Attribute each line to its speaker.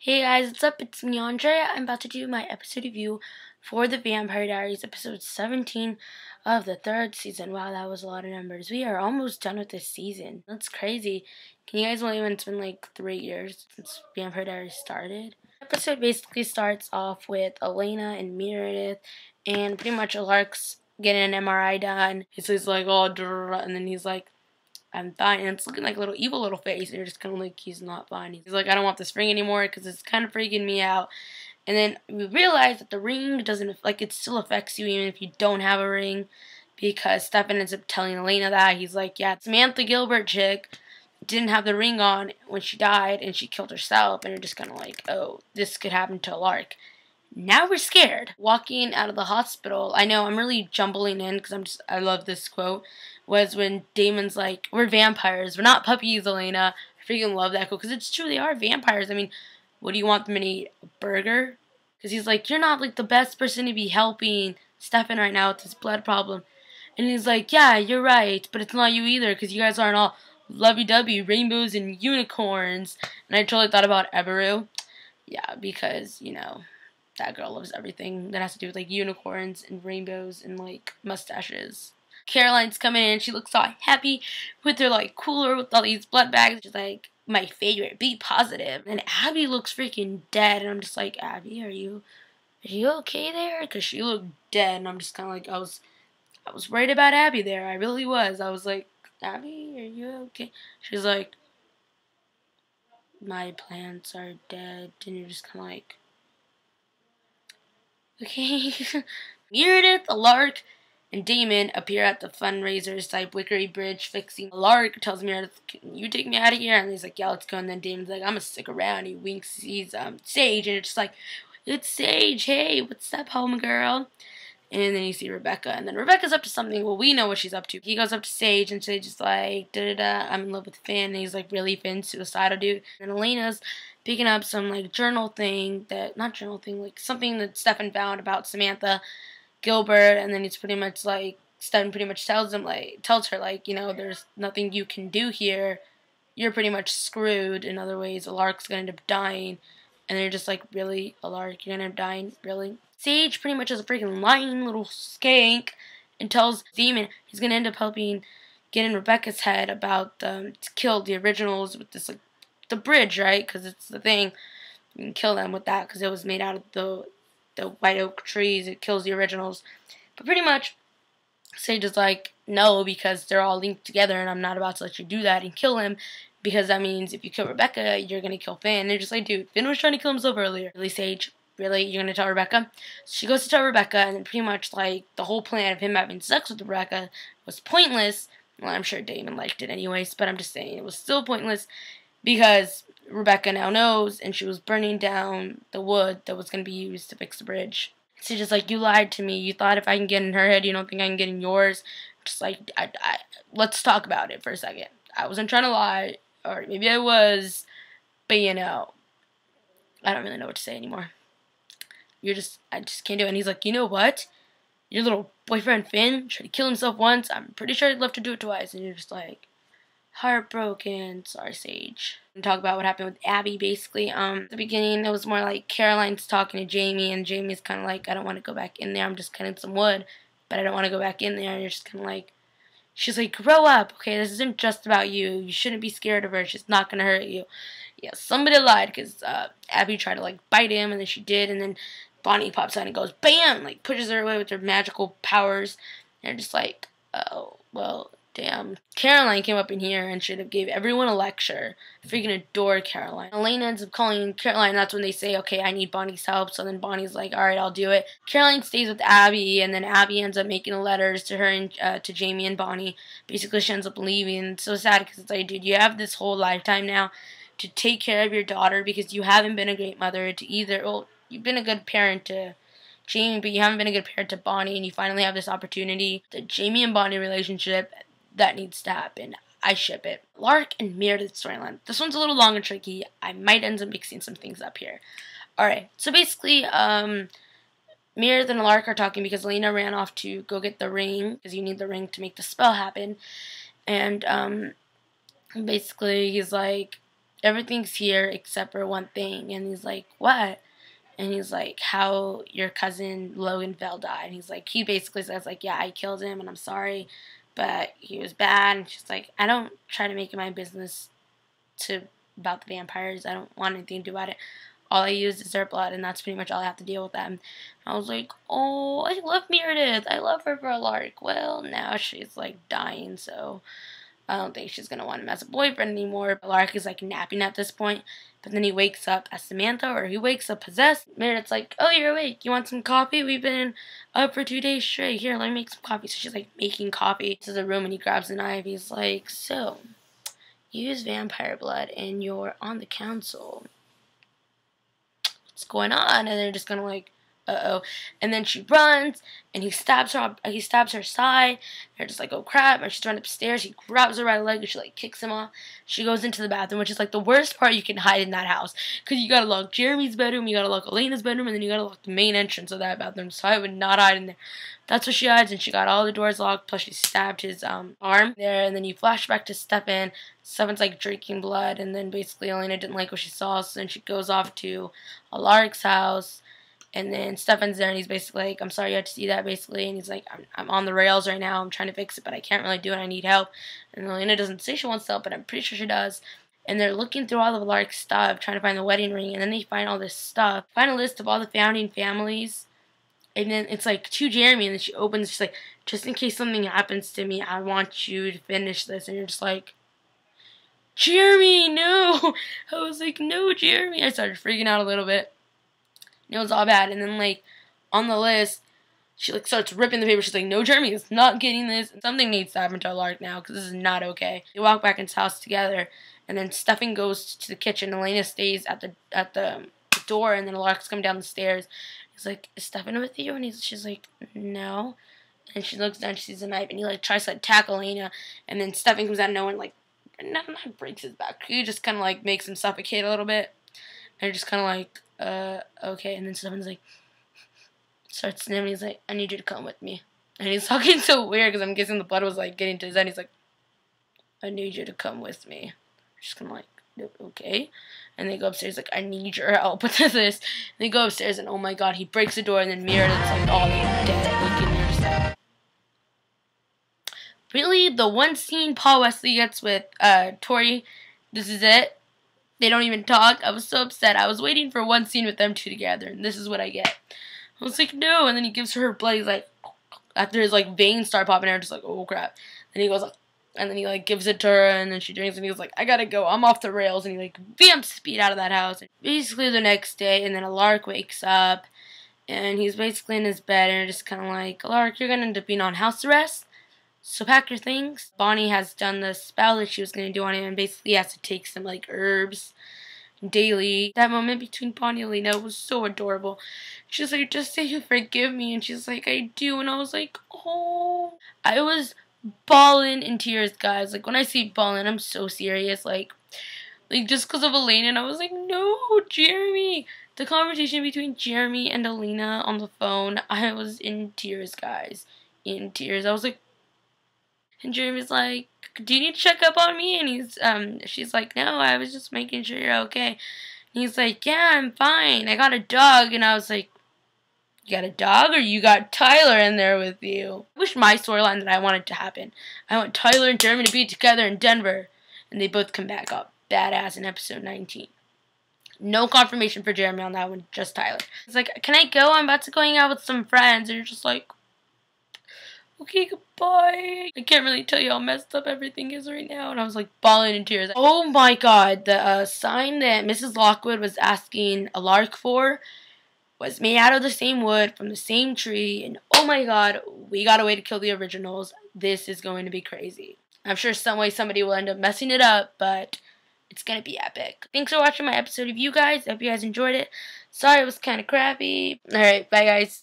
Speaker 1: Hey guys, what's up? It's me, Andrea. I'm about to do my episode review for the Vampire Diaries, episode 17 of the third season. Wow, that was a lot of numbers. We are almost done with this season. That's crazy. Can you guys believe it's been like 3 years since Vampire Diaries started? The episode basically starts off with Elena and Meredith, and pretty much Alark's getting an MRI done. He's like, oh, and then he's like, I'm fine, and it's looking like a little evil little face, and you're just kind of like, he's not fine. He's like, I don't want this ring anymore because it's kind of freaking me out. And then we realize that the ring doesn't, like, it still affects you even if you don't have a ring, because Stefan ends up telling Elena that. He's like, yeah, Samantha Gilbert chick didn't have the ring on when she died, and she killed herself, and you're just kind of like, oh, this could happen to Lark. Now we're scared. Walking out of the hospital, I know I'm really jumbling in because I love this quote, was when Damon's like, we're vampires, we're not puppies, Elena. I freaking love that quote because it's true, they are vampires. I mean, what do you want them to eat? A burger? Because he's like, you're not like the best person to be helping Stefan right now with his blood problem. And he's like, yeah, you're right, but it's not you either because you guys aren't all lovey-dovey, rainbows and unicorns. And I totally thought about Eberu. Yeah, because, you know, that girl loves everything that has to do with, like, unicorns and rainbows and, like, mustaches. Caroline's coming in. She looks all happy with her, like, cooler with all these blood bags. She's like, my favorite, be positive. And Abby looks freaking dead. And I'm just like, Abby, are you okay there? Because she looked dead. And I'm just kind of like, I was worried about Abby there. I really was. I was like, Abby, are you okay? She's like, my plants are dead. And you're just kind of like, okay. Meredith, Lark, and Damon appear at the fundraiser site, Wickery Bridge, fixing. Lark tells Meredith, can you take me out of here? And he's like, yeah, let's go. And then Damon's like, I'm gonna stick around. He winks, sees Sage, and it's just like, it's Sage, hey, what's up, homegirl? And then you see Rebecca, and then Rebecca's up to something. Well, we know what she's up to. He goes up to Sage, and Sage is like, da-da-da, I'm in love with Finn. And he's like, really, Finn, suicidal dude. And Elena's picking up some, like, journal thing that, not journal thing, like, something that Stefan found about Samantha Gilbert, and then he's pretty much like, Stefan pretty much tells her, like, you know, there's nothing you can do here. You're pretty much screwed. In other ways, Alark's gonna end up dying. And they're just like, really, Alark, you're gonna end up dying? Really? Sage pretty much is a freaking lying little skank and tells Demon he's gonna end up helping get in Rebecca's head about to kill the originals with this, like, the bridge, right? Because it's the thing. You can kill them with that because it was made out of the white oak trees. It kills the originals. But pretty much, Sage is like, no, because they're all linked together, and I'm not about to let you do that and kill him, because that means if you kill Rebecca, you're going to kill Finn. And they're just like, dude, Finn was trying to kill himself earlier. Really, Sage? Really? You're going to tell Rebecca? So she goes to tell Rebecca, and pretty much, like, the whole plan of him having sex with Rebecca was pointless. Well, I'm sure Damon liked it anyways, but I'm just saying it was still pointless because Rebecca now knows, and she was burning down the wood that was going to be used to fix the bridge. She's just like, you lied to me. You thought if I can get in her head, you don't think I can get in yours. Just like, let's talk about it for a second. I wasn't trying to lie, or maybe I was, but you know, I don't really know what to say anymore. I just can't do it. And he's like, you know what? Your little boyfriend Finn tried to kill himself once. I'm pretty sure he'd love to do it twice. And you're just like, heartbroken. Sorry, Sage. And talk about what happened with Abby, basically. At the beginning, it was more like Caroline's talking to Jamie, and Jamie's kind of like, I don't want to go back in there. I'm just cutting some wood, but I don't want to go back in there. And you're just kind of like, she's like, grow up, okay? This isn't just about you. You shouldn't be scared of her. She's not going to hurt you. Yeah, somebody lied, because Abby tried to, like, bite him, and then she did, and then Bonnie pops out and goes, bam! Like, pushes her away with her magical powers. And you're just like, oh, well, damn. Caroline came up in here and should have gave everyone a lecture. I freaking adore Caroline. Elena ends up calling Caroline. That's when they say, okay, I need Bonnie's help. So then Bonnie's like, alright, I'll do it. Caroline stays with Abby, and then Abby ends up making letters to her and to Jamie and Bonnie. Basically, she ends up leaving. It's so sad because it's like, dude, you have this whole lifetime now to take care of your daughter because you haven't been a great mother to either. Well, you've been a good parent to Jamie, but you haven't been a good parent to Bonnie, and you finally have this opportunity. The Jamie and Bonnie relationship, that needs to happen. I ship it. Lark and Meredith storyline. This one's a little long and tricky. I might end up mixing some things up here. Alright, so basically, Meredith and Lark are talking because Lena ran off to go get the ring, because you need the ring to make the spell happen. And, basically, he's like, everything's here except for one thing. And he's like, what? And he's like, how your cousin Loganfell died. And he's like, he basically says, like, yeah, I killed him and I'm sorry, but he was bad. And she's like, I don't try to make it my business about the vampires. I don't want anything to do about it. All I use is their blood, and that's pretty much all I have to deal with them. I was like, oh, I love Meredith. I love her for a lark. Well, now she's, like, dying, so I don't think she's going to want him as a boyfriend anymore. Lark is, like, napping at this point, but then he wakes up as Samantha, or he wakes up possessed. Meredith's like, oh, you're awake. You want some coffee? We've been up for 2 days straight. Here, let me make some coffee. So she's, like, making coffee to the room, and he grabs a knife. He's like, so, you use vampire blood, and you're on the council. What's going on? And they're just kind of like, uh-oh. And then she runs, and he stabs her side. They're just like, oh crap. And she's running upstairs. He grabs her right leg, and she like kicks him off. She goes into the bathroom, which is like the worst part you can hide in that house, because you gotta lock Jeremy's bedroom, you gotta lock Elena's bedroom, and then you gotta lock the main entrance of that bathroom. So I would not hide in there. That's what she hides, and she got all the doors locked, plus she stabbed his arm there. And then you flash back to Stefan. Stefan's like drinking blood, and then basically Elena didn't like what she saw, so then she goes off to Alaric's house. And then Stefan's there, and he's basically like, I'm sorry you had to see that, basically. And he's like, I'm on the rails right now. I'm trying to fix it, but I can't really do it. I need help. And Elena doesn't say she wants help, but I'm pretty sure she does. And they're looking through all of Alaric's stuff, trying to find the wedding ring. And then they find all this stuff. Find a list of all the founding families. And then it's like to Jeremy, and then she opens, she's like, just in case something happens to me, I want you to finish this. And you're just like, Jeremy, no. I was like, no, Jeremy. I started freaking out a little bit. It was all bad. And then, like, on the list, she, like, starts ripping the paper. She's like, no, Jeremy is not getting this. Something needs to happen to Alaric now, because this is not okay. They walk back into his house together, and then Stefan goes to the kitchen. Elena stays at the door, and then Alaric's coming down the stairs. He's like, is Stefan with you? And she's like, no. And she looks down, she sees a knife, and he, like, tries to attack Elena. And then Stefan comes out of nowhere and, like, not breaks his back. He just kind of, like, makes him suffocate a little bit. And just kind of like, okay. And then someone's like, starts sniffing. He's like, I need you to come with me. And he's talking so weird, because I'm guessing the blood was like getting to his head. He's like, I need you to come with me. Just kind of like, okay. And they go upstairs, like, I need your help with this. And they go upstairs, and oh my god, he breaks the door, and then Meredith's like all like dead, looking at herself. Really, the one scene Paul Wesley gets with Tori, this is it. They don't even talk. I was so upset. I was waiting for one scene with them two together, and this is what I get. I was like, no. And then he gives her blood. He's like, after his like veins start popping out, just like, oh crap. And he goes, and then he like gives it to her, and then she drinks, and he was like, I gotta go. I'm off the rails. And he like vamps speed out of that house. And basically the next day, and then Alaric wakes up, and he's basically in his bed, and just kind of like, Alaric, you're gonna end up being on house arrest. So pack your things. Bonnie has done the spell that she was going to do on him, and basically he has to take some like herbs daily. That moment between Bonnie and Lena was so adorable. She's like, just say you forgive me, and she's like, I do. And I was like, oh. I was bawling in tears, guys. Like, when I say bawling, I'm so serious. Like just because of Elena, and I was like, no, Jeremy. The conversation between Jeremy and Elena on the phone, I was in tears, guys. In tears. I was like, and Jeremy's like, do you need to check up on me? And she's like, no, I was just making sure you're okay. And he's like, yeah, I'm fine. I got a dog. And I was like, you got a dog, or you got Tyler in there with you? I wish my storyline that I wanted to happen. I want Tyler and Jeremy to be together in Denver, and they both come back up badass in episode 19. No confirmation for Jeremy on that one, just Tyler. He's like, can I go? I'm about to go hang out with some friends. And you're just like, okay, goodbye. I can't really tell you how messed up everything is right now. And I was like bawling in tears. Oh my god, the sign that Mrs. Lockwood was asking Alaric for was made out of the same wood from the same tree. And oh my god, we got a way to kill the originals. This is going to be crazy. I'm sure some way somebody will end up messing it up, but it's going to be epic. Thanks for watching my episode of you guys. I hope you guys enjoyed it. Sorry it was kind of crappy. Alright, bye guys.